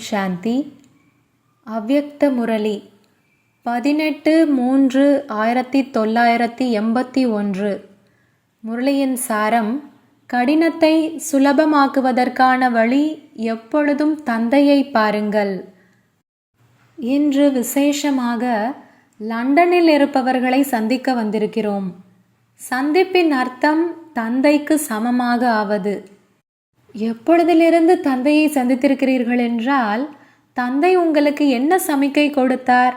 சாந்தி. அவ்யக்த முரளி 18-3-1981. முரளியின் சாரம்: கடினத்தை சுலபமாக்குவதற்கான வழி எப்பொழுதும் தந்தையை பாருங்கள். இன்று விசேஷமாக லண்டனில் இருப்பவர்களை சந்திக்க வந்திருக்கிறோம். சந்திப்பின் அர்த்தம் தந்தைக்கு சமமாக ஆவது. எப்பொழுதிலிருந்து தந்தையை சந்தித்திருக்கிறீர்கள் என்றால், தந்தை உங்களுக்கு என்ன சமிக்கை கொடுத்தார்?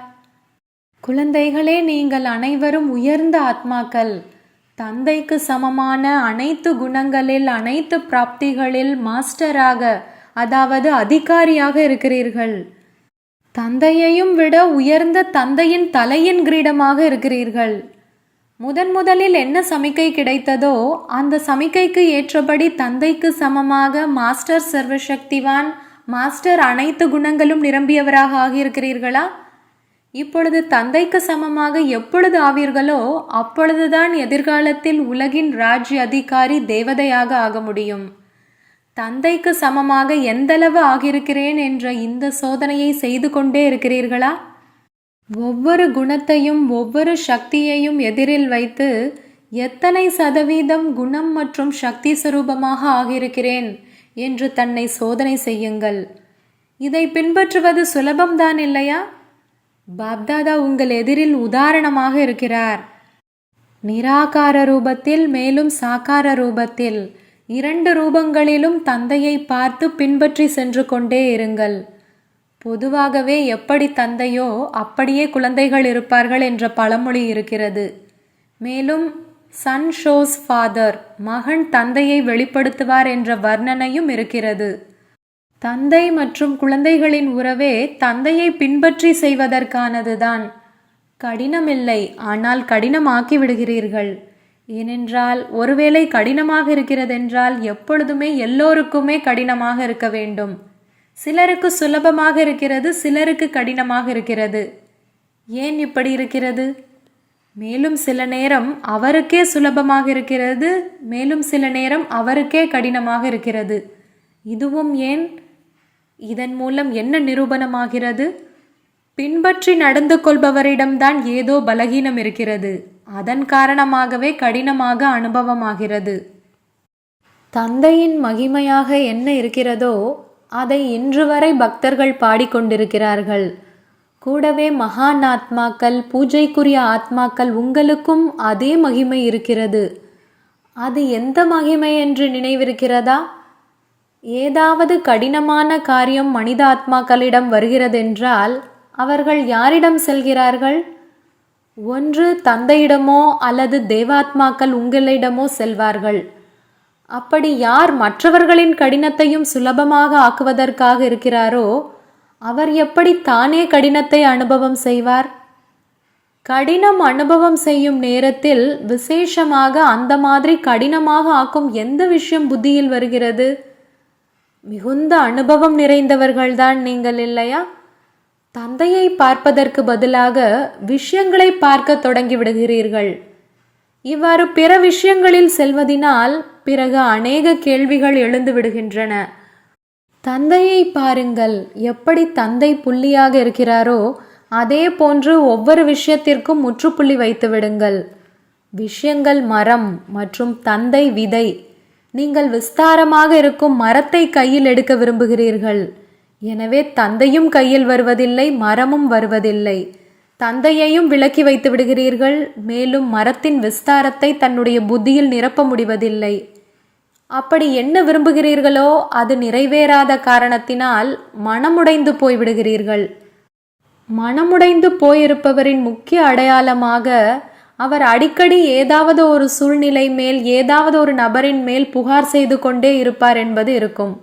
குழந்தைகளே, நீங்கள் அனைவரும் உயர்ந்த ஆத்மாக்கள். தந்தைக்கு சமமான அனைத்து குணங்களில், அனைத்து பிராப்திகளில் மாஸ்டராக, அதாவது அதிகாரியாக இருக்கிறீர்கள். தந்தையையும் விட உயர்ந்த தந்தையின் தலையின் கிரீடமாக இருக்கிறீர்கள். முதலில் என்ன சமிக்கை கிடைத்ததோ அந்த சமிக்கைக்கு ஏற்றபடி தந்தைக்கு சமமாக மாஸ்டர் சர்வசக்திவான், மாஸ்டர் அனைத்து குணங்களும் நிரம்பியவராக ஆகியிருக்கிறீர்களா? இப்பொழுது தந்தைக்கு சமமாக எப்பொழுது ஆவீர்களோ அப்பொழுதுதான் எதிர்காலத்தில் உலகின் ராஜ்ய அதிகாரி தேவதையாக ஆக முடியும். தந்தைக்கு சமமாக எந்தளவு ஆகியிருக்கிறேன் என்ற இந்த சோதனையை செய்து கொண்டே இருக்கிறீர்களா? ஒவ்வொரு குணத்தையும் ஒவ்வொரு சக்தியையும் எதிரில் வைத்து எத்தனை சதவீதம் குணம் மற்றும் சக்தி சுரூபமாக ஆகியிருக்கிறேன் என்று தன்னை சோதனை செய்யுங்கள். இதை பின்பற்றுவது சுலபம்தான் இல்லையா? பாப்தாதா உங்கள் எதிரில் உதாரணமாக இருக்கிறார். நிராகார ரூபத்தில், மேலும் சாக்கார ரூபத்தில், 2 ரூபங்களிலும் தந்தையை பார்த்து பின்பற்றி சென்று கொண்டே இருங்கள். பொதுவாகவே எப்படி தந்தையோ அப்படியே குழந்தைகள் இருப்பார்கள் என்ற பழமொழி இருக்கிறது. மேலும் சன் ஷோஸ் ஃபாதர், மகன் தந்தையை வெளிப்படுத்துவார் என்ற வர்ணனையும் இருக்கிறது. தந்தை மற்றும் குழந்தைகளின் உறவே தந்தையை பின்பற்றி செய்வதற்கானதுதான். கடினமில்லை, ஆனால் கடினமாக்கி விடுகிறீர்கள். ஏனென்றால் ஒருவேளை கடினமாக இருக்கிறதென்றால் எப்பொழுதுமே எல்லோருக்குமே கடினமாக இருக்க வேண்டும். சிலருக்கு சுலபமாக இருக்கிறது, சிலருக்கு கடினமாக இருக்கிறது. ஏன் இப்படி இருக்கிறது? மேலும் சில நேரம் அவருக்கே சுலபமாக இருக்கிறது, மேலும் சில நேரம் அவருக்கே கடினமாக இருக்கிறது. இதுவும் ஏன்? இதன் மூலம் என்ன நிரூபணமாகிறது? பின்பற்றி நடந்து கொள்பவரிடம்தான் ஏதோ பலகீனம் இருக்கிறது. அதன் காரணமாகவே கடினமாக அனுபவமாகிறது. தந்தையின் மகிமையாக என்ன இருக்கிறதோ அதை இன்று வரை பக்தர்கள் பாடிக்கொண்டிருக்கிறார்கள். கூடவே மகான் ஆத்மாக்கள், பூஜைக்குரிய ஆத்மாக்கள், உங்களுக்கும் அதே மகிமை இருக்கிறது. அது எந்த மகிமை என்று நினைவிருக்கிறதா? ஏதாவது கடினமான காரியம் மனித ஆத்மாக்களிடம் வருகிறதென்றால் அவர்கள் யாரிடம் செல்கிறார்கள்? ஒன்று தந்தையிடமோ அல்லது தேவாத்மாக்கள் உங்களிடமோ செல்வார்கள். அப்படி யார் மற்றவர்களின் கடினத்தையும் சுலபமாக ஆக்குவதற்காக இருக்கிறாரோ அவர் எப்படி தானே கடினத்தை அனுபவம் செய்வார்? கடினம் அனுபவம் செய்யும் நேரத்தில் விசேஷமாக அந்த மாதிரி கடினமாக ஆக்கும் எந்த விஷயம் புத்தியில் வருகிறது? மிகுந்த அனுபவம் நிறைந்தவர்கள்தான் நீங்கள் இல்லையா? தந்தையை பார்ப்பதற்கு பதிலாக விஷயங்களை பார்க்க தொடங்கி விடுகிறீர்கள். இவ்வாறு பிற விஷயங்களில் செல்வதினால் பிறகு அநேக கேள்விகள் எழுந்து விடுகின்றன. தந்தையை பாருங்கள். எப்படி தந்தை புள்ளியாக இருக்கிறாரோ அதே போன்று ஒவ்வொரு விஷயத்திற்கும் முற்றுப்புள்ளி வைத்து விடுங்கள். விஷயங்கள் மரம் மற்றும் தந்தை விதை. நீங்கள் விஸ்தாரமாக இருக்கும் மரத்தை கையில் எடுக்க விரும்புகிறீர்கள். எனவே தந்தையும் கையில் வருவதில்லை, மரமும் வருவதில்லை. தந்தையையும் விலக்கி வைத்து விடுகிறீர்கள். மேலும் மரத்தின் விஸ்தாரத்தை தன்னுடைய புத்தியில் நிரப்ப முடிவதில்லை. அப்படி என்ன விரும்புகிறீர்களோ அது நிறைவேறாத காரணத்தினால் மனமுடைந்து போய்விடுகிறீர்கள். மனமுடைந்து போயிருப்பவரின் முக்கிய அடையாளமாக அவர் அடிக்கடி ஏதாவது ஒரு சூழ்நிலை மேல், ஏதாவது ஒரு நபரின் மேல் புகார் செய்து கொண்டே இருப்பார் என்பது இருக்கும்.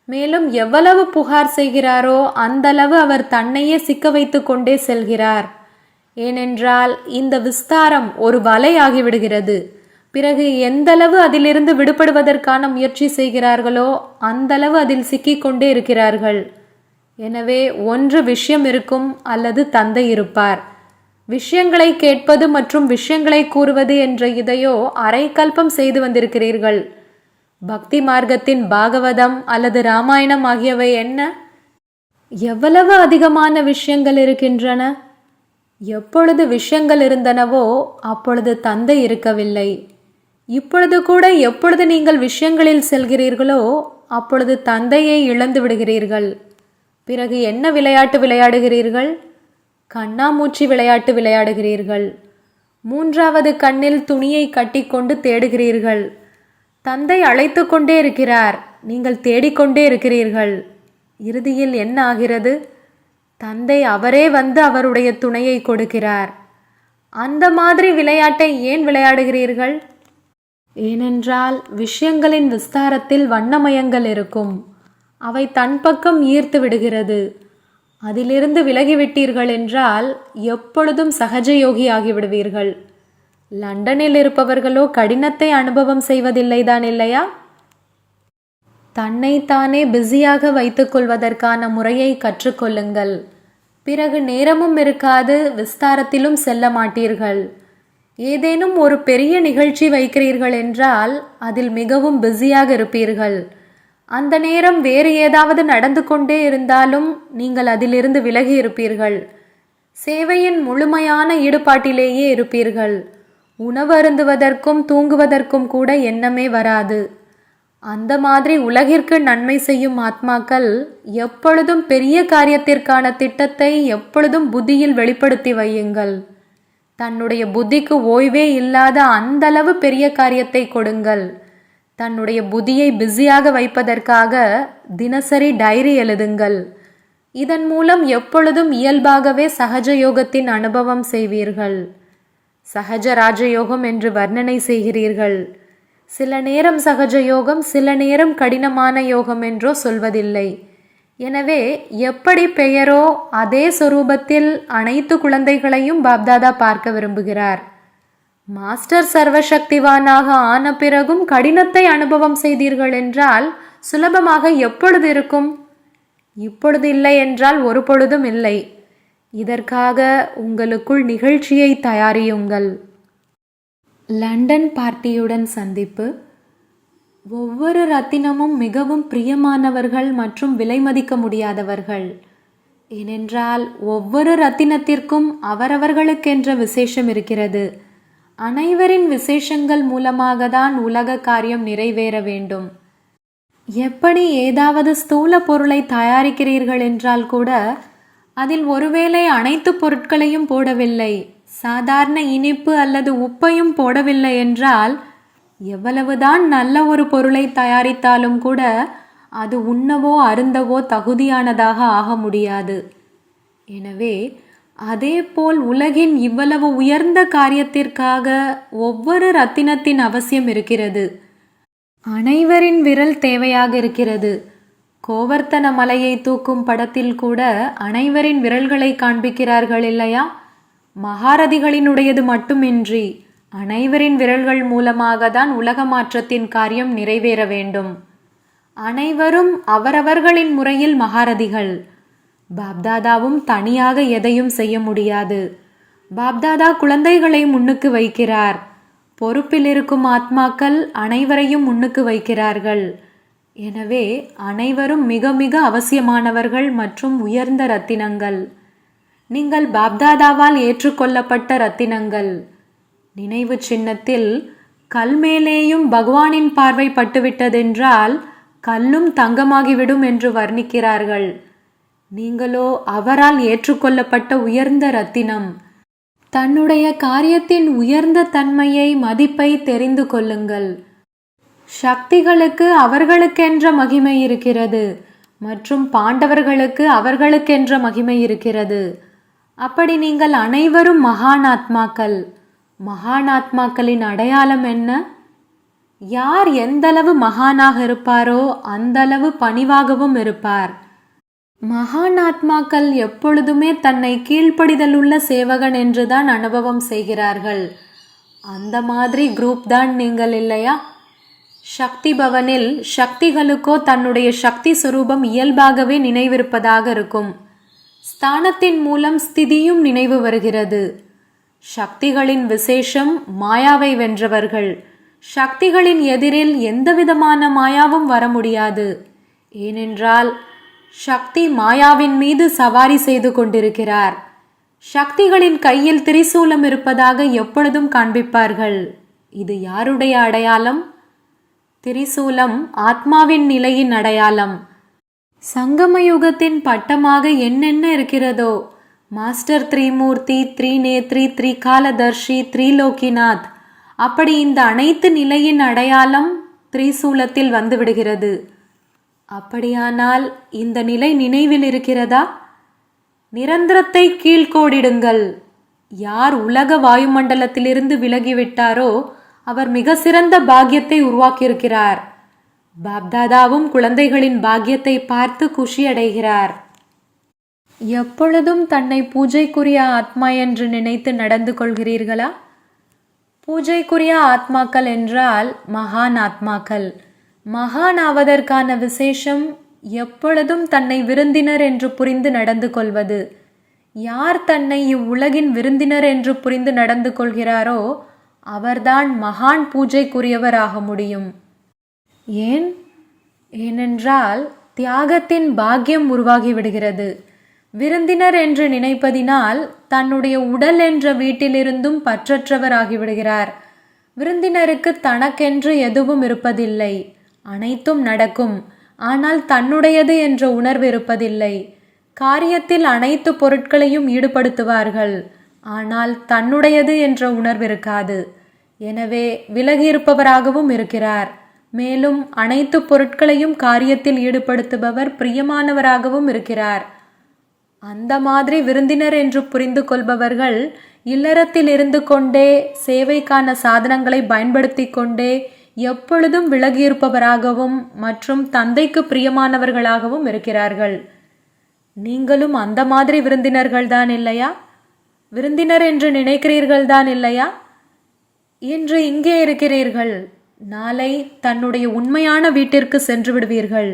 மேலும் எவ்வளவு புகார் செய்கிறாரோ அந்தளவு அவர் தன்னையே சிக்க வைத்து கொண்டே செல்கிறார். ஏனென்றால் இந்த விஸ்தாரம் ஒரு வலை ஆகிவிடுகிறது. பிறகு எந்தளவு அதிலிருந்து விடுபடுவதற்கான முயற்சி செய்கிறார்களோ அந்தளவு அதில் சிக்கிக்கொண்டே இருக்கிறார்கள். எனவே ஒன்று விஷயம் இருக்கும் அல்லது தந்தை இருப்பார். விஷயங்களை கேட்பது மற்றும் விஷயங்களை கூறுவது என்ற இதையோ அரைக்கல்பம் செய்து வந்திருக்கிறீர்கள். பக்தி மார்க்கத்தின் பாகவதம் அல்லது ராமாயணம் ஆகியவை என்ன? எவ்வளவு அதிகமான விஷயங்கள் இருக்கின்றன. எப்பொழுது விஷயங்கள் இருந்தனவோ அப்பொழுது தந்தை இருக்கவில்லை. இப்பொழுது கூட எப்பொழுது நீங்கள் விஷயங்களில் செல்கிறீர்களோ அப்பொழுது தந்தையை இழந்து விடுகிறீர்கள். பிறகு என்ன விளையாட்டு விளையாடுகிறீர்கள்? கண்ணாமூச்சி விளையாட்டு விளையாடுகிறீர்கள். மூன்றாவது கண்ணில் துணியை கட்டிக்கொண்டு தேடுகிறீர்கள். தந்தை அழைத்து கொண்டே இருக்கிறார், நீங்கள் தேடிக்கொண்டே இருக்கிறீர்கள். இறுதியில் என்ன ஆகிறது? தந்தை அவரே வந்து அவருடைய துணையை கொடுக்கிறார். அந்த மாதிரி விளையாட்டை ஏன் விளையாடுகிறீர்கள்? ஏனென்றால் விஷயங்களின் விஸ்தாரத்தில் வண்ணமயங்கள் இருக்கும். அவை தன் பக்கம் ஈர்த்து விடுகிறது. அதிலிருந்து விலகிவிட்டீர்கள் என்றால் எப்பொழுதும் சகஜயோகி ஆகிவிடுவீர்கள். லண்டனில் இருப்பவர்களோ கடினத்தை அனுபவம் செய்வதில்லைதான் இல்லையா? தன்னைத்தானே பிஸியாக வைத்துக் கொள்வதற்கான முறையை கற்றுக்கொள்ளுங்கள். பிறகு நேரமும் இருக்காது, விஸ்தாரத்திலும் செல்ல மாட்டீர்கள். ஏதேனும் ஒரு பெரிய நிகழ்ச்சி வைக்கிறீர்கள் என்றால் அதில் மிகவும் பிஸியாக இருப்பீர்கள். அந்த நேரம் வேறு ஏதாவது நடந்து கொண்டே இருந்தாலும் நீங்கள் அதிலிருந்து விலகி இருப்பீர்கள். சேவையின் முழுமையான ஈடுபாட்டிலேயே இருப்பீர்கள். உணவு அருந்துவதற்கும் தூங்குவதற்கும் கூட எண்ணமே வராது. அந்த மாதிரி உலகிற்கு நன்மை செய்யும் ஆத்மாக்கள் எப்பொழுதும் பெரிய காரியத்திற்கான திட்டத்தை எப்பொழுதும் புத்தியில் வெளிப்படுத்தி வையுங்கள். தன்னுடைய புத்திக்கு ஓய்வே இல்லாத அந்தளவு பெரிய காரியத்தை கொடுங்கள். தன்னுடைய புத்தியை பிஸியாக வைப்பதற்காக தினசரி டைரி எழுதுங்கள். இதன் மூலம் எப்பொழுதும் இயல்பாகவே சகஜ யோகத்தின் அனுபவம் செய்வீர்கள். சகஜ ராஜயோகம் என்று வர்ணனை செய்கிறீர்கள். சில நேரம் சகஜ யோகம், சில நேரம் கடினமான யோகம் என்றோ சொல்வதில்லை. எனவே எப்படி பெயரோ அதே சொரூபத்தில் அனைத்து குழந்தைகளையும் பாப்தாதா பார்க்க விரும்புகிறார். மாஸ்டர் சர்வசக்திவானாக ஆன பிறகும் கடினத்தை அனுபவம் செய்தீர்கள் என்றால் சுலபமாக எப்பொழுது இருக்கும்? இப்பொழுது இல்லை என்றால் ஒரு பொழுதும் இல்லை. இதற்காக உங்களுக்குள் நிகழ்ச்சியை தயாரியுங்கள். லண்டன் பார்ட்டியுடன் சந்திப்பு. ஒவ்வொரு ரத்தினமும் மிகவும் பிரியமானவர்கள் மற்றும் விலை மதிக்க முடியாதவர்கள். ஏனென்றால் ஒவ்வொரு ரத்தினத்திற்கும் அவரவர்களுக்கென்ற விசேஷம் இருக்கிறது. அனைவரின் விசேஷங்கள் மூலமாக தான் உலக காரியம் நிறைவேற வேண்டும். எப்படி ஏதாவது ஸ்தூல பொருளை தயாரிக்கிறீர்கள் என்றால் கூட அதில் ஒருவேளை அனைத்து பொருட்களையும் போடவில்லை, சாதாரண இனிப்பு அல்லது உப்பையும் போடவில்லை என்றால் எவ்வளவுதான் நல்ல ஒரு பொருளை தயாரித்தாலும் கூட அது உண்ணவோ அருந்தவோ தகுதியானதாக ஆக முடியாது. எனவே அதேபோல் உலகின் இவ்வளவு உயர்ந்த காரியத்திற்காக ஒவ்வொரு ரத்தினத்தின் அவசியம் இருக்கிறது. அனைவரின் விரல் தேவையாக இருக்கிறது. கோவர்த்தன மலையை தூக்கும் படத்தில் கூட அனைவரின் விரல்களை காண்பிக்கிறார்கள் இல்லையா? மகாரதிகளினுடையது மட்டுமின்றி அனைவரின் விரல்கள் மூலமாக தான் உலக மாற்றத்தின் காரியம் நிறைவேற வேண்டும். அனைவரும் அவரவர்களின் முறையில் மகாரதிகள். பாப்தாதாவும் தனியாக எதையும் செய்ய முடியாது. பாப்தாதா குழந்தைகளை முன்னுக்கு வைக்கிறார். பொறுப்பில் இருக்கும் ஆத்மாக்கள் அனைவரையும் முன்னுக்கு வைக்கிறார்கள். எனவே அனைவரும் மிக மிக அவசியமானவர்கள் மற்றும் உயர்ந்த ரத்தினங்கள். நீங்கள் பாப்தாதாவால் ஏற்றுக்கொள்ளப்பட்ட ரத்தினங்கள். நினைவு சின்னத்தில் கல் மேலேயும் பகவானின் பார்வை பட்டுவிட்டதென்றால் கல்லும் தங்கமாகிவிடும் என்று வர்ணிக்கிறார்கள். நீங்களோ அவரால் ஏற்றுக்கொள்ளப்பட்ட உயர்ந்த ரத்தினம். தன்னுடைய காரியத்தின் உயர்ந்த தன்மையை, மதிப்பை தெரிந்து கொள்ளுங்கள். சக்திகளுக்கு அவர்களுக்கென்ற மகிமை இருக்கிறது மற்றும் பாண்டவர்களுக்கு அவர்களுக்கென்ற மகிமை இருக்கிறது. அப்படி நீங்கள் அனைவரும் மகானாத்மாக்கள். மகானாத்மாக்களின் அடையாளம் என்ன? யார் எந்தளவு மகானாக இருப்பாரோ அந்தளவு பணிவாகவும் இருப்பார். மகானாத்மாக்கள் எப்பொழுதுமே தன்னை கீழ்ப்படிதலுள்ள சேவகன் என்றுதான் அனுபவம் செய்கிறார்கள். அந்த மாதிரி குரூப் தான் நீங்கள் இல்லையா? சக்தி பவனில் சக்திகளுக்கோ தன்னுடைய சக்தி சுரூபம் இயல்பாகவே நினைவிருப்பதாக இருக்கும். ஸ்தானத்தின் மூலம் ஸ்திதியும் நினைவு வருகிறது. சக்திகளின் விசேஷம் மாயாவை வென்றவர்கள். சக்திகளின் எதிரில் எந்தவிதமான மாயாவும் வர முடியாது. ஏனென்றால் சக்தி மாயாவின் மீது சவாரி செய்து கொண்டிருக்கிறார். சக்திகளின் கையில் திரிசூலம் இருப்பதாக எப்பொழுதும் காண்பிப்பார்கள். இது யாருடைய அடையாளம்? திரிசூலம் ஆத்மாவின் நிலையின் அடையாளம். சங்கமயுகத்தின் பட்டமாக என்னென்ன இருக்கிறதோ, மாஸ்டர் த்ரிமூர்த்தி, த்ரிநேத்ரி, த்ரிகாலதர்ஷி, த்ரிலோக்கிநாத், அப்படி இந்த அனைத்து நிலையின் அடையாளம் திரிசூலத்தில் வந்துவிடுகிறது. அப்படியானால் இந்த நிலை நினைவில் இருக்கிறதா? நிரந்தரத்தை கீழ்கோடிடுங்கள். யார் உலக வாயுமண்டலத்திலிருந்து விலகிவிட்டாரோ அவர் மிக சிறந்த பாக்கியத்தை உருவாக்கியிருக்கிறார். பாப்தாதாவும் குழந்தைகளின் பாக்கியத்தை பார்த்து குஷி அடைகிறார். எப்பொழுதும் தன்னை பூஜைக்குரிய ஆத்மா என்று நினைத்து நடந்து கொள்கிறீர்களா? பூஜைக்குரிய ஆத்மாக்கள் என்றால் மகான் ஆத்மாக்கள். மகான் ஆவதற்கான விசேஷம் எப்பொழுதும் தன்னை விருந்தினர் என்று புரிந்து நடந்து கொள்வது. யார் தன்னை இவ்வுலகின் விருந்தினர் என்று புரிந்து நடந்து கொள்கிறாரோ அவர்தான் மகான் பூஜைக்குரியவர் ஆக முடியும். ஏனென்றால் தியாகத்தின் பாக்கியம் உருவாகிவிடுகிறது. விருந்தினர் என்று நினைப்பதினால் தன்னுடைய உடல் என்ற வீட்டிலிருந்தும் பற்றற்றவர் ஆகிவிடுகிறார். விருந்தினருக்கு தனக்கென்று எதுவும் இருப்பதில்லை. அனைத்தும் நடக்கும், ஆனால் தன்னுடையது என்ற உணர்வு இருப்பதில்லை. காரியத்தில் அனைத்து பொருட்களையும் ஈடுபடுத்துவார்கள், ஆனால் தன்னுடையது என்ற உணர்வு இருக்காது. எனவே விலகியிருப்பவராகவும் இருக்கிறார். மேலும் அனைத்து பொருட்களையும் காரியத்தில் ஈடுபடுத்துபவர் பிரியமானவராகவும் இருக்கிறார். அந்த மாதிரி விருந்தினர் என்று புரிந்து கொள்பவர்கள் இல்லறத்தில் இருந்து கொண்டே சேவைக்கான சாதனங்களை பயன்படுத்தி கொண்டே எப்பொழுதும் விலகியிருப்பவராகவும் மற்றும் தந்தைக்கு பிரியமானவர்களாகவும் இருக்கிறார்கள். நீங்களும் அந்த மாதிரி விருந்தினர்கள் தான் இல்லையா? விருந்தினர் என்று நினைக்கிறீர்கள் தான் இல்லையா? இன்று இங்கே இருக்கிறீர்கள், நாளை தன்னுடைய உண்மையான வீட்டிற்கு சென்று விடுவீர்கள்.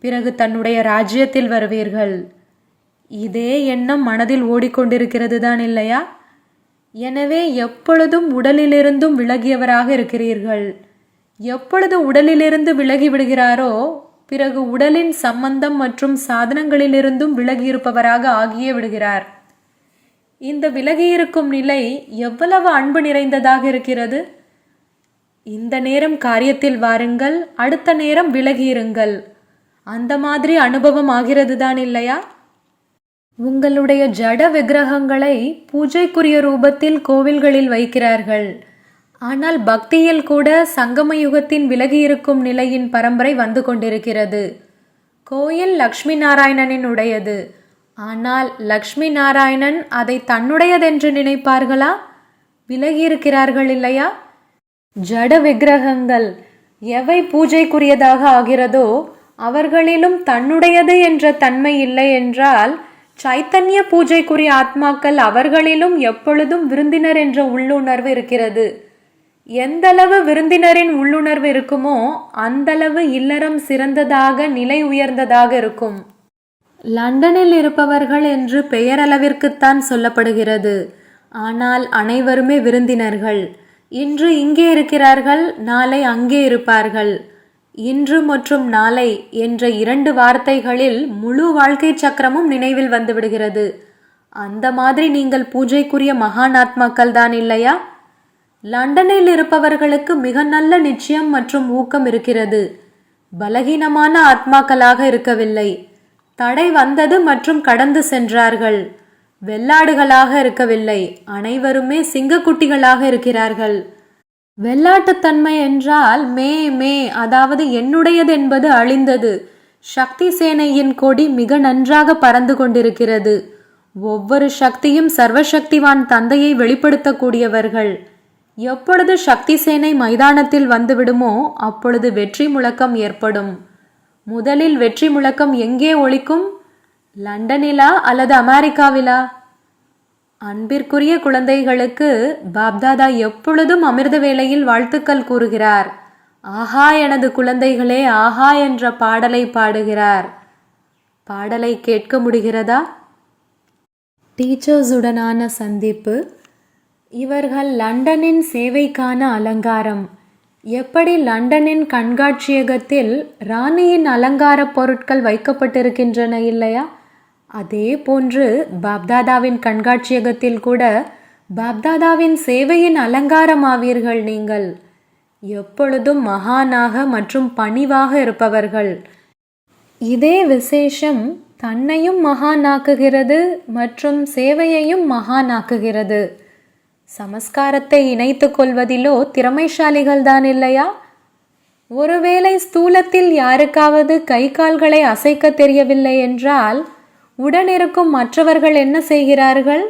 பிறகு தன்னுடைய ராஜ்யத்தில் வருவீர்கள். இதே எண்ணம் மனதில் ஓடிக்கொண்டிருக்கிறது தான் இல்லையா? எனவே எப்பொழுதும் உடலிலிருந்தும் விலகியவராக இருக்கிறீர்கள். எப்பொழுது உடலிலிருந்து விலகி விடுகிறாரோ பிறகு உடலின் சம்பந்தம் மற்றும் சாதனங்களிலிருந்தும் விலகியிருப்பவராக ஆகியே விடுகிறார். இந்த விலகியிருக்கும் நிலை எவ்வளவு அன்பு நிறைந்ததாக இருக்கிறது! இந்த நேரம் காரியத்தில் வாருங்கள், அடுத்த நேரம் விலகியிருங்கள். அந்த மாதிரி அனுபவம் ஆகிறது தான் இல்லையா? உங்களுடைய ஜட விக்கிரகங்களை பூஜைக்குரிய ரூபத்தில் கோவில்களில் வைக்கிறார்கள். ஆனால் பக்தியில் கூட சங்கம யுகத்தின் விலகியிருக்கும் நிலையின் பரம்பரை வந்து கொண்டிருக்கிறது. கோயில் லக்ஷ்மி நாராயணனின் உடையது. ஆனால் லக்ஷ்மி நாராயணன் அதை தன்னுடையதென்று நினைப்பார்களா? விலகியிருக்கிறார்கள் இல்லையா? ஜட விக்கிரகங்கள் எவை பூஜைக்குரியதாக ஆகிறதோ அவர்களிலும் தன்னுடையது என்ற தன்மை இல்லை என்றால் சைத்தன்ய பூஜைக்குரிய ஆத்மாக்கள் அவர்களிலும் எப்பொழுதும் விருந்தினர் என்ற உள்ளுணர்வு இருக்கிறது. எந்தளவு விருந்தினரின் உள்ளுணர்வு இருக்குமோ அந்தளவு இல்லறம் சிறந்ததாக நிலை உயர்ந்ததாக இருக்கும். லண்டனில் இருப்பவர்கள் என்று பெயரளவிற்குத்தான் சொல்லப்படுகிறது. ஆனால் அனைவருமே விருந்தினர்கள். இன்று இங்கே இருக்கிறார்கள், நாளை அங்கே இருப்பார்கள். இன்று மற்றும் நாளை என்ற 2 வார்த்தைகளில் முழு வாழ்க்கை சக்கரமும் நினைவில் வந்துவிடுகிறது. அந்த மாதிரி நீங்கள் பூஜைக்குரிய மகான் ஆத்மாக்கள் தான் இல்லையா? லண்டனில் இருப்பவர்களுக்கு மிக நல்ல நிச்சயம் மற்றும் ஊக்கம் இருக்கிறது. பலகீனமான ஆத்மாக்களாக இருக்கவில்லை. தடை வந்தது மற்றும் கடந்து சென்றார்கள். வெள்ளாடுகளாக இருக்கவில்லை, அனைவருமே சிங்கக்குட்டிகளாக இருக்கிறார்கள். வெள்ளாட்டுத்தன்மை என்றால் மே அதாவது என்னுடையது என்பது அழிந்தது. சக்தி சேனையின் கொடி மிக நன்றாக பறந்து கொண்டிருக்கிறது. ஒவ்வொரு சக்தியும் சர்வசக்திவான் தந்தையை வெளிப்படுத்தக்கூடியவர்கள். எப்பொழுது சக்தி சேனை மைதானத்தில் வந்துவிடுமோ அப்பொழுது வெற்றி முழக்கம் ஏற்படும். முதலில் வெற்றி முழக்கம் எங்கே ஒலிக்கும்? லண்டனிலா அல்லது அமெரிக்காவிலா? அன்பிற்குரிய குழந்தைகளுக்கு பாப்தாதா எப்பொழுதும் அமிர்த வேளையில் வாழ்த்துக்கள் கூறுகிறார். ஆஹா எனது குழந்தைகளே ஆஹா என்ற பாடலை பாடுகிறார். பாடலை கேட்க முடிகிறதா? டீச்சர்ஸுடனான சந்திப்பு. இவர்கள் லண்டனின் சேவைக்கான அலங்காரம். எப்படி லண்டனின் கண்காட்சியகத்தில் ராணியின் அலங்கார பொருட்கள் வைக்கப்பட்டிருக்கின்றன இல்லையா, அதே போன்று பாப்தாதாவின் கண்காட்சியகத்தில் கூட பாப்தாதாவின் சேவையின் அலங்காரமாவீர்கள் நீங்கள். எப்பொழுதும் மகானாக மற்றும் பணிவாக இருப்பவர்கள். இதே விசேஷம் தன்னையும் மகானாக்குகிறது மற்றும் சேவையையும் மகானாக்குகிறது. சமஸ்காரத்தை இணைத்து கொள்வதிலோ திறமைசாலிகள் தான் இல்லையா? ஒருவேளை ஸ்தூலத்தில் யாருக்காவது கை கால்களை அசைக்க தெரியவில்லை என்றால் உடனிருக்கும் மற்றவர்கள் என்ன செய்கிறார்கள்?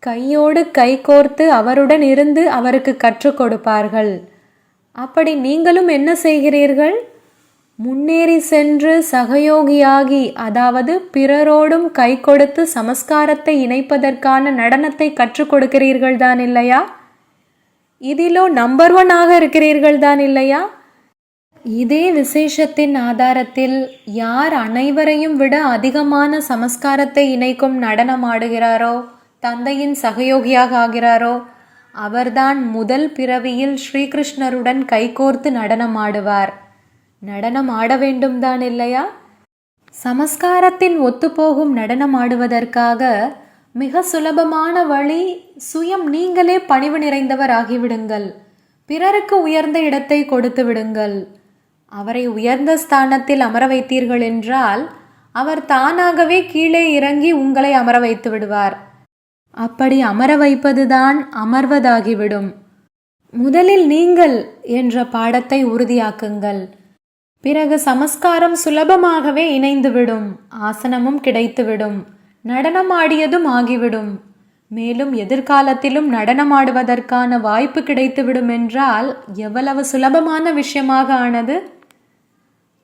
கையோடு கை கோர்த்து அவருடன் இருந்து அவருக்கு கற்றுக் கொடுப்பார்கள். அப்படி நீங்களும் என்ன செய்கிறீர்கள்? முன்னேறி சென்று சகயோகியாகி, அதாவது பிறரோடும் கை கொடுத்து சமஸ்காரத்தை இணைப்பதற்கான நடனத்தை கற்றுக் கொடுக்கிறீர்கள் தான் இல்லையா? இதிலோ நம்பர் 1 ஆக இருக்கிறீர்கள் தான் இல்லையா? இதே விசேஷத்தின் ஆதாரத்தில் யார் அனைவரையும் விட அதிகமான சமஸ்காரத்தை இணைக்கும் நடனம் ஆடுகிறாரோ, தந்தையின் சகயோகியாக ஆகிறாரோ, அவர்தான் முதல் பிறவியில் ஸ்ரீகிருஷ்ணருடன் கைகோர்த்து நடனம் ஆடுவார். நடனம் ஆட வேண்டும் தான் இல்லையா? சமஸ்காரத்தின் ஒத்துப்போகும் நடனம் ஆடுவதற்காக மிக சுலபமான வழி, சுயம் நீங்களே பணிவு நிறைந்தவர் ஆகிவிடுங்கள். பிறருக்கு உயர்ந்த இடத்தை கொடுத்து விடுங்கள். அவரை உயர்ந்த ஸ்தானத்தில் அமர வைத்தீர்கள் என்றால் அவர் தானாகவே கீழே இறங்கி உங்களை அமர வைத்து விடுவார். அப்படி அமர வைப்பதுதான் அமர்வதாகிவிடும். முதலில் நீங்கள் என்ற பாடத்தை உறுதியாக்குங்கள். பிறகு சமஸ்காரம் சுலபமாகவே இணைந்துவிடும். ஆசனமும் கிடைத்துவிடும். நடனம் ஆடியதும் ஆகிவிடும். மேலும் எதிர்காலத்திலும் நடனமாடுவதற்கான வாய்ப்பு கிடைத்துவிடும் என்றால் எவ்வளவு சுலபமான விஷயமாக ஆனது.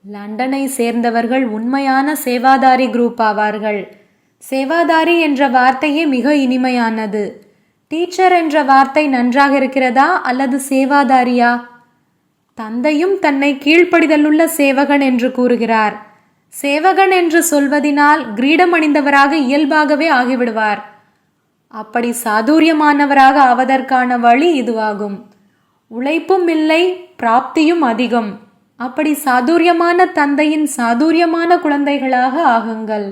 லண்டனை சேர்ந்தவர்கள் உண்மையான சேவாதாரி குரூப் ஆவார்கள். சேவாதாரி என்ற வார்த்தையே மிக இனிமையானது. டீச்சர் என்ற வார்த்தை நன்றாக இருக்கிறதா அல்லது சேவாதாரியா? தந்தையும் தன்னை கீழ்ப்படிதலுள்ள சேவகன் என்று கூறுகிறார். சேவகன் என்று சொல்வதினால் கிரீடம் அணிந்தவராக இயல்பாகவே ஆகிவிடுவார். அப்படி சாதுரியமானவராக ஆவதற்கான வழி இதுவாகும். உழைப்பும் இல்லை, பிராப்தியும் அதிகம். அப்படி சாதுரியமான தந்தையின் சாதுரியமான குழந்தைகளாக ஆகுங்கள்.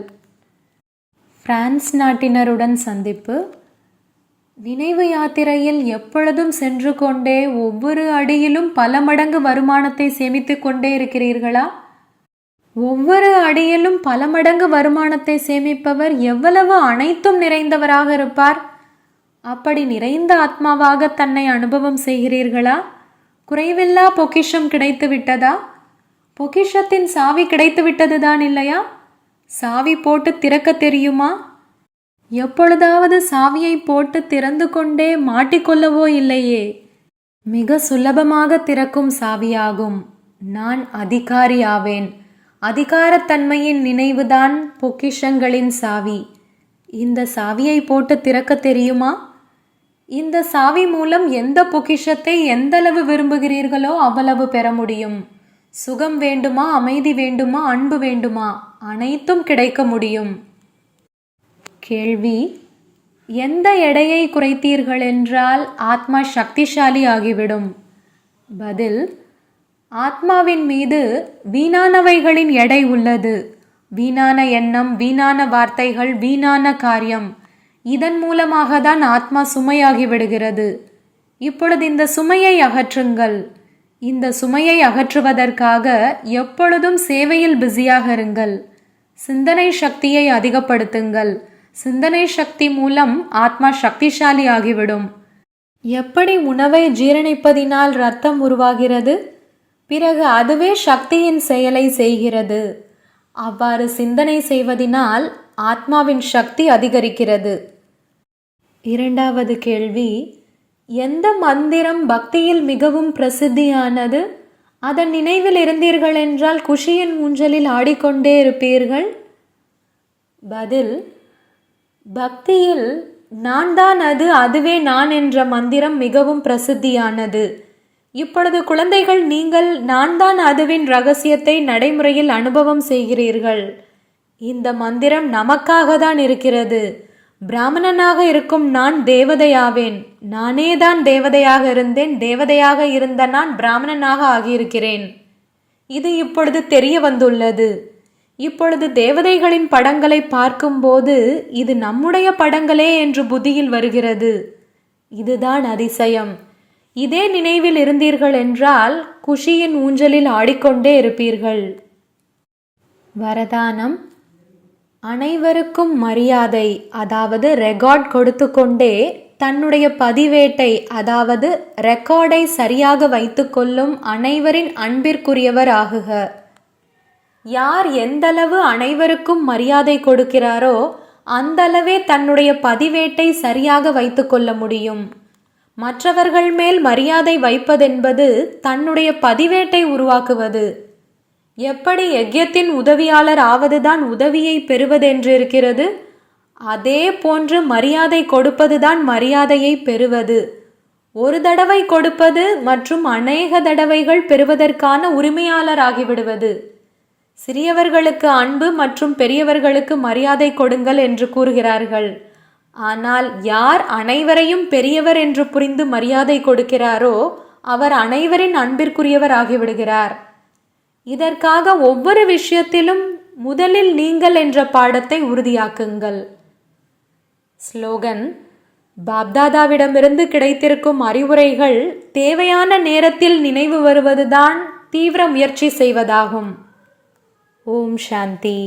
பிரான்ஸ் நாட்டினருடன் சந்திப்பு. நினைவு யாத்திரையில் எப்பொழுதும் சென்று கொண்டே ஒவ்வொரு அடியிலும் பல மடங்கு வருமானத்தை சேமித்து கொண்டே இருக்கிறீர்களா? ஒவ்வொரு அடியிலும் பல மடங்கு வருமானத்தை சேமிப்பவர் எவ்வளவு அனைத்தும் நிறைந்தவராக இருப்பார். அப்படி நிறைந்த ஆத்மாவாக தன்னை அனுபவம் செய்கிறீர்களா? குறைவில்லா பொக்கிஷம் கிடைத்து விட்டதா? பொக்கிஷத்தின் சாவி கிடைத்து விட்டதுதான் இல்லையா? சாவி போட்டு திறக்க தெரியுமா? எப்பொழுதாவது சாவியை போட்டு திறந்து கொண்டே மாட்டிக்கொள்ளவோ இல்லையே. மிக சுலபமாக திறக்கும் சாவியாகும். நான் அதிகாரி ஆவேன். அதிகாரத்தன்மையின் நினைவுதான் பொக்கிஷங்களின் சாவி. இந்த சாவியை போட்டு திறக்க தெரியுமா? இந்த சாவி மூலம் எந்த பொக்கிஷத்தை எந்தளவு விரும்புகிறீர்களோ அவ்வளவு பெற முடியும். சுகம் வேண்டுமா, அமைதி வேண்டுமா, அன்பு வேண்டுமா, அனைத்தும் கிடைக்க முடியும். கேள்வி: எந்த எடையை குறைத்தீர்கள் என்றால் ஆத்மா சக்திசாலி ஆகிவிடும்? பதில்: ஆத்மாவின் மீது வீணானவைகளின் எடை உள்ளது. வீணான எண்ணம், வீணான வார்த்தைகள், வீணான காரியம். இதன் மூலமாக தான் ஆத்மா சுமையாகி விடுகிறது. இப்பொழுது இந்த சுமையை அகற்றுங்கள். இந்த சுமையை அகற்றுவதற்காக எப்பொழுதும் சேவையில் பிஸியாக இருங்கள். சிந்தனை சக்தியை அதிகப்படுத்துங்கள். சிந்தனை சக்தி மூலம் ஆத்மா சக்திசாலி ஆகிவிடும். எப்படி உணவை ஜீரணிப்பதினால் இரத்தம் உருவாகிறது, பிறகு அதுவே சக்தியின் செயலை செய்கிறது. அவ்வாறு சிந்தனை செய்வதினால் ஆத்மாவின் சக்தி அதிகரிக்கிறது. இரண்டாவது கேள்வி: எந்த மந்திரம் பக்தியில் மிகவும் பிரசித்தியானது? அதன் நினைவில் இருந்தீர்கள் என்றால் குஷியின் ஊஞ்சலில் ஆடிக்கொண்டே இருப்பீர்கள். பதில்: பக்தியில் நான் தான் அது, அதுவே நான் என்ற மந்திரம் மிகவும் பிரசித்தியானது. இப்பொழுது குழந்தைகள், நீங்கள் நான் தான் அதுவின் ரகசியத்தை நடைமுறையில் அனுபவம் செய்கிறீர்கள். இந்த மந்திரம் நமக்காக தான் இருக்கிறது. பிராமணனாக இருக்கும் நான் தேவதையாவேன். நானேதான் தேவதையாக இருந்தேன். தேவதையாக இருந்த நான் பிராமணனாக ஆகியிருக்கிறேன். இது இப்பொழுது தெரிய வந்துள்ளது. இப்பொழுது தேவதைகளின் படங்களை பார்க்கும்போது இது நம்முடைய படங்களே என்று புத்தியில் வருகிறது. இதுதான் அதிசயம். இதே நினைவில் இருந்தீர்கள் என்றால் குஷியின் ஊஞ்சலில் ஆடிக்கொண்டே இருப்பீர்கள். வரதானம்: அனைவருக்கும் மரியாதை, அதாவது ரெக்கார்ட் கொடுத்து கொண்டே தன்னுடைய பதிவேட்டை, அதாவது ரெக்கார்டை சரியாக வைத்துக்கொள்ளும் அனைவரின் அன்பிற்குரியவர் ஆகுக. யார் எந்தளவு அனைவருக்கும் மரியாதை கொடுக்கிறாரோ அந்தளவே தன்னுடைய பதிவேட்டை சரியாக வைத்துக்கொள்ள முடியும். மற்றவர்கள் மேல் மரியாதை வைப்பதென்பது தன்னுடைய பதிவேட்டை உருவாக்குவது. எப்படி யஜ்யத்தின் உதவியாளர் ஆவதுதான் உதவியை பெறுவதென்றிருக்கிறது, அதே போன்று மரியாதை கொடுப்பதுதான் மரியாதையை பெறுவது. ஒரு தடவை கொடுப்பது மற்றும் அநேக தடவைகள் பெறுவதற்கான உரிமையாளர் ஆகிவிடுவது. சிறியவர்களுக்கு அன்பு மற்றும் பெரியவர்களுக்கு மரியாதை கொடுங்கள் என்று கூறுகிறார்கள். ஆனால் யார் அனைவரையும் பெரியவர் என்று புரிந்து மரியாதை கொடுக்கிறாரோ அவர் அனைவரின் அன்பிற்குரியவர் ஆகிவிடுகிறார். இதற்காக ஒவ்வொரு விஷயத்திலும் முதலில் நீங்கள் என்ற பாடத்தை உறுதியாக்குங்கள். ஸ்லோகன்: பாப்தாதாவிடமிருந்து கிடைத்திருக்கும் அறிவுரைகள் தேவையான நேரத்தில் நினைவு வருவதுதான் தீவிர முயற்சி செய்வதாகும். ஓம் சாந்தி.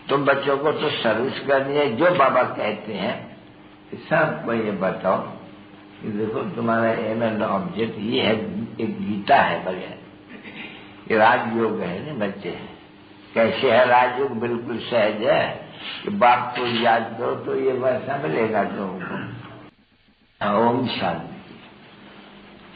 तुम बच्चों को तो सर्विस करनी है, जो बाबा कहते हैं सबको ये बताओ कि देखो तुम्हारा एम एंड ऑब्जेक्ट ये है, एक गीता है बगैर, ये राजयोग है ना बच्चे। कैसे है राजयोग? बिल्कुल सहज है कि बाप को याद करो तो ये वैसा मिलेगा तुमको। ओम शांति।